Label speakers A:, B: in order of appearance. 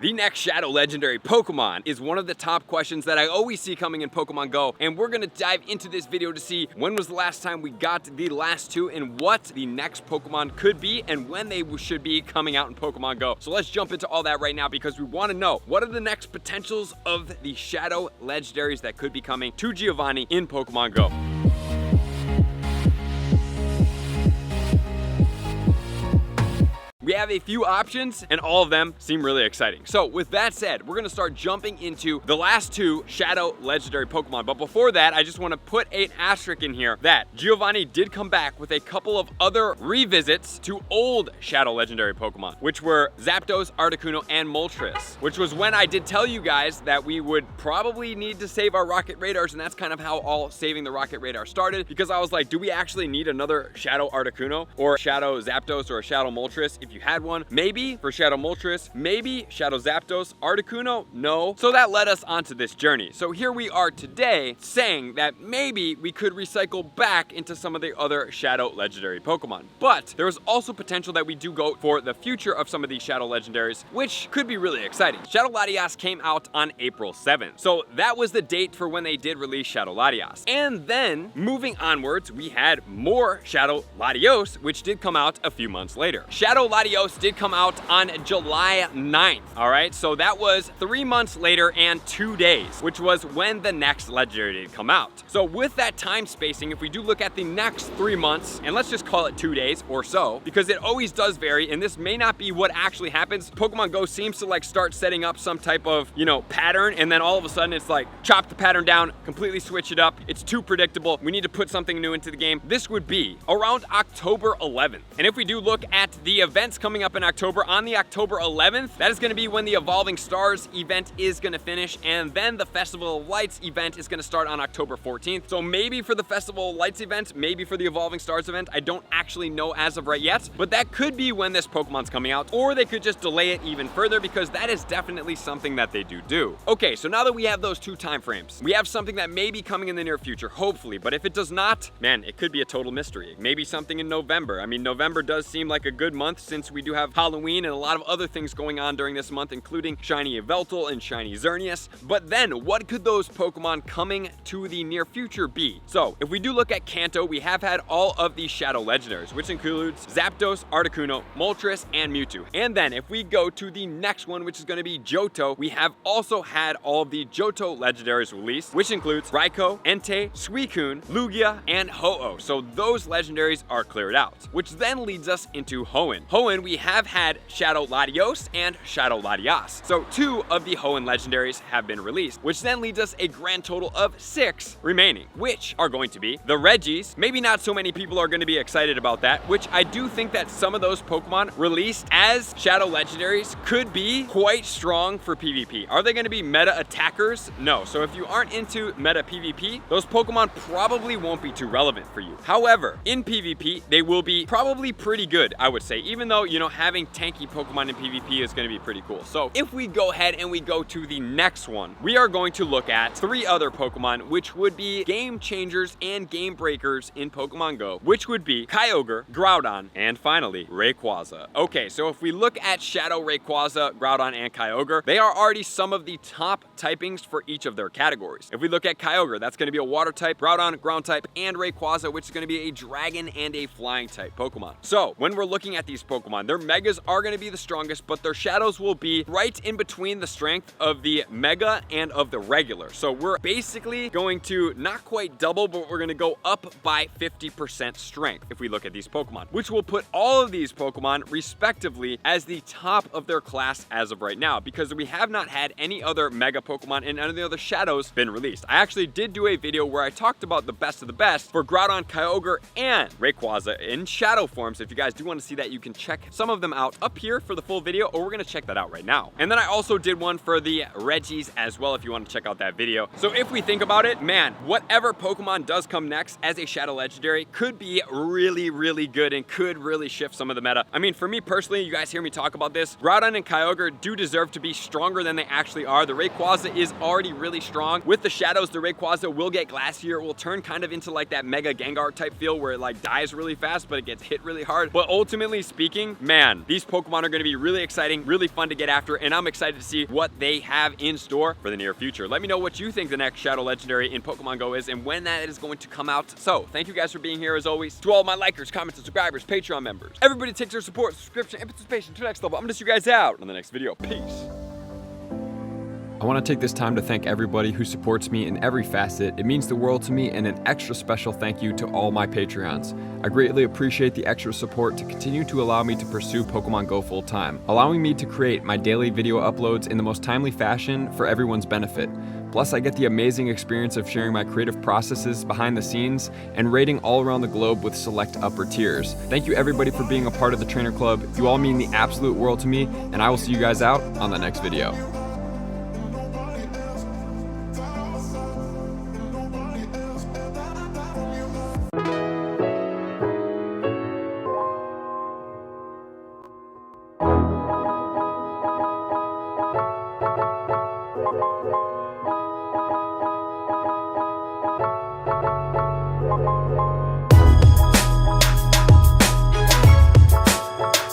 A: The next Shadow Legendary Pokemon is one of the top questions that I always see coming in Pokemon Go, and we're gonna dive into this video to see when was the last time we got the last two and what the next Pokemon could be and when they should be coming out in Pokemon Go. So let's jump into all that right now because we wanna know what are the next potentials of the Shadow Legendaries that could be coming to Giovanni in Pokemon Go. We have a few options and all of them seem really exciting. So with that said, we're gonna start jumping into the last two Shadow Legendary Pokemon. But before that, I just wanna put an asterisk in here that Giovanni did come back with a couple of other revisits to old Shadow Legendary Pokemon, which were Zapdos, Articuno, and Moltres, which was when I did tell you guys that we would probably need to save our Rocket Radars, and that's kind of how all saving the Rocket Radar started, because I was like, do we actually need another Shadow Articuno or Shadow Zapdos or a Shadow Moltres? If you had one, maybe for Shadow Moltres, maybe Shadow Zapdos. Articuno, no. So that led us onto this journey. So here we are today saying that maybe we could recycle back into some of the other Shadow Legendary Pokemon. But there's also potential that we do go for the future of some of these Shadow Legendaries, which could be really exciting. Shadow Latias came out on April 7th. So that was the date for when they did release Shadow Latias. And then moving onwards, we had more Shadow Latios, which did come out a few months later. Shadow Latios did come out on July 9th, all right? So that was 3 months later and 2 days, which was when the next Legendary did come out. So with that time spacing, if we do look at the next 3 months, and let's just call it 2 days or so, because it always does vary, and this may not be what actually happens. Pokemon Go seems to like start setting up some type of, pattern, and then all of a sudden it's like, chop the pattern down, completely switch it up. It's too predictable. We need to put something new into the game. This would be around October 11th. And if we do look at the events coming up in October, on the October 11th, that is going to be when the Evolving Stars event is going to finish, and then the Festival of Lights event is going to start on October 14th. So maybe for the Festival of Lights event, maybe for the Evolving Stars event, I don't actually know as of right yet, but that could be when this Pokemon's coming out, or they could just delay it even further because that is definitely something that they do. Okay, so now that we have those two time frames, we have something that may be coming in the near future, hopefully, but if it does not, man, it could be a total mystery. Maybe something in November. I mean, November does seem like a good month since we do have Halloween and a lot of other things going on during this month, including Shiny Yveltal and Shiny Xerneas. But then, what could those Pokemon coming to the near future be? So, if we do look at Kanto, we have had all of these Shadow Legendaries, which includes Zapdos, Articuno, Moltres, and Mewtwo. And then, if we go to the next one, which is going to be Johto, we have also had all of the Johto Legendaries released, which includes Raikou, Entei, Suicune, Lugia, and Ho-Oh. So those Legendaries are cleared out, which then leads us into Hoenn. Hoenn, we have had Shadow Latios and Shadow Latias. So 2 of the Hoenn Legendaries have been released, which then leads us a grand total of 6 remaining, which are going to be the Regis. Maybe not so many people are going to be excited about that, which I do think that some of those Pokemon released as Shadow Legendaries could be quite strong for PvP. Are they going to be meta attackers? No. So if you aren't into meta PvP, those Pokemon probably won't be too relevant for you. However, in PvP, they will be probably pretty good, I would say, even though, having tanky Pokemon in PvP is going to be pretty cool. So if we go ahead and we go to the next one, we are going to look at 3 other Pokemon, which would be game changers and game breakers in Pokemon Go, which would be Kyogre, Groudon, and finally, Rayquaza. Okay, so if we look at Shadow Rayquaza, Groudon, and Kyogre, they are already some of the top typings for each of their categories. If we look at Kyogre, that's going to be a water type, Groudon, ground type, and Rayquaza, which is going to be a dragon and a flying type Pokemon. So when we're looking at these Pokemon, their megas are going to be the strongest, but their shadows will be right in between the strength of the mega and of the regular. So we're basically going to not quite double, but we're going to go up by 50% strength if we look at these Pokemon, which will put all of these Pokemon respectively as the top of their class as of right now, because we have not had any other mega Pokemon and none of the other shadows been released. I actually did do a video where I talked about the best of the best for Groudon, Kyogre, and Rayquaza in shadow forms. If you guys do want to see that, you can check some of them out up here for the full video, or we're going to check that out right now. And then I also did one for the Regis as well if you want to check out that video. So if we think about it, man, whatever Pokemon does come next as a Shadow Legendary could be really, really good and could really shift some of the meta. I mean, for me personally, you guys hear me talk about this, Groudon and Kyogre do deserve to be stronger than they actually are. The Rayquaza is already really strong. With the shadows, the Rayquaza will get glassier. It will turn kind of into like that Mega Gengar type feel where it like dies really fast, but it gets hit really hard. But ultimately speaking, catching, man, these Pokemon are gonna be really exciting, really fun to get after, and I'm excited to see what they have in store for the near future. Let me know what you think the next Shadow Legendary in Pokemon Go is and when that is going to come out. So, thank you guys for being here as always. To all my likers, comments, and subscribers, Patreon members, everybody takes their support, subscription, and participation to the next level. I'm gonna see you guys out on the next video. Peace. I want to take this time to thank everybody who supports me in every facet. It means the world to me, and an extra special thank you to all my Patreons. I greatly appreciate the extra support to continue to allow me to pursue Pokemon Go full time, allowing me to create my daily video uploads in the most timely fashion for everyone's benefit. Plus, I get the amazing experience of sharing my creative processes behind the scenes and raiding all around the globe with select upper tiers. Thank you everybody for being a part of the Trainer Club. You all mean the absolute world to me, and I will see you guys out on the next video.